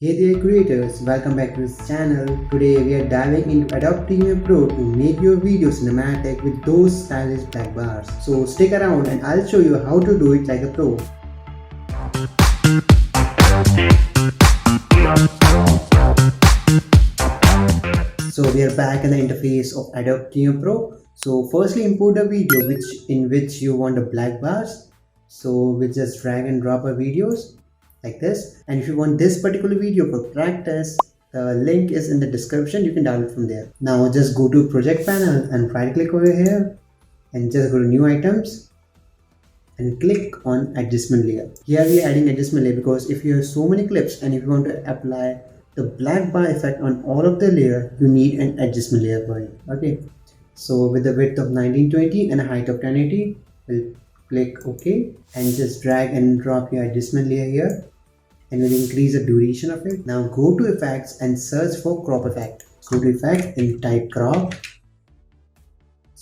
Hey there creators, welcome back to this channel. Today we are diving into Adobe Premiere Pro to make your video cinematic with those stylish black bars. So stick around and I'll show you how to do it like a pro. So we are back in the interface of Adobe Premiere Pro. So firstly import the video in which you want the black bars. So we just drag and drop our videos like this, and if you want this particular video for practice, the link is in the description. You can download from there. Now just go to project panel and right click over here and just go to new items and click on adjustment layer. Here we are adding adjustment layer because if you have so many clips and if you want to apply the black bar effect on all of the layer, you need an adjustment layer for it. Okay, so with the width of 1920 and a height of 1080, we'll click OK and just drag and drop your adjustment layer here, and we'll increase the duration of it. Now go to effects and search for crop effect. Go to effects and type crop.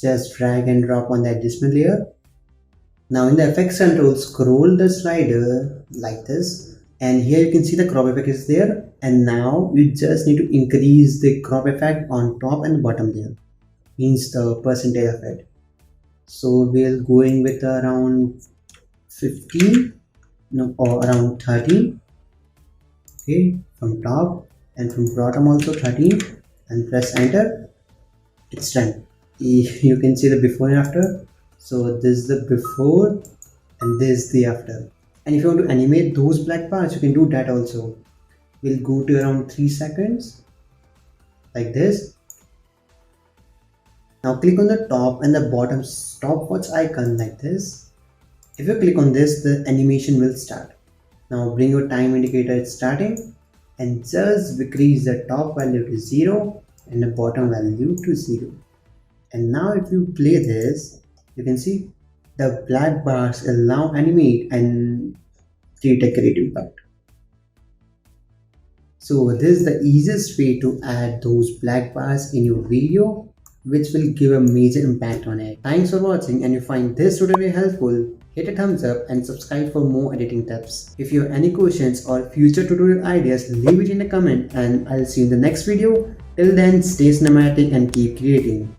Just drag and drop on the adjustment layer. Now in the effects control, scroll the slider like this, and here you can see the crop effect is there, and now you just need to increase the crop effect on top and bottom there, means the percentage of it. So we'll going with around 15 or around 13. Okay, from top and from bottom also 13, and press enter. It's done. You can see the before and after. So this is the before and this is the after. And if you want to animate those black parts, you can do that also. We'll go to around 3 seconds like this. Now click on the top and the bottom stopwatch icon like this. If you click on this, the animation will start. Now bring your time indicator at starting and just decrease the top value to 0 and the bottom value to 0. And now if you play this, you can see the black bars will now animate and create a great impact. So this is the easiest way to add those black bars in your video, which will give a major impact on it. Thanks for watching, and if you find this tutorial helpful, hit a thumbs up and subscribe for more editing tips. If you have any questions or future tutorial ideas, leave it in a comment and I'll see you in the next video. Till then, stay cinematic and keep creating.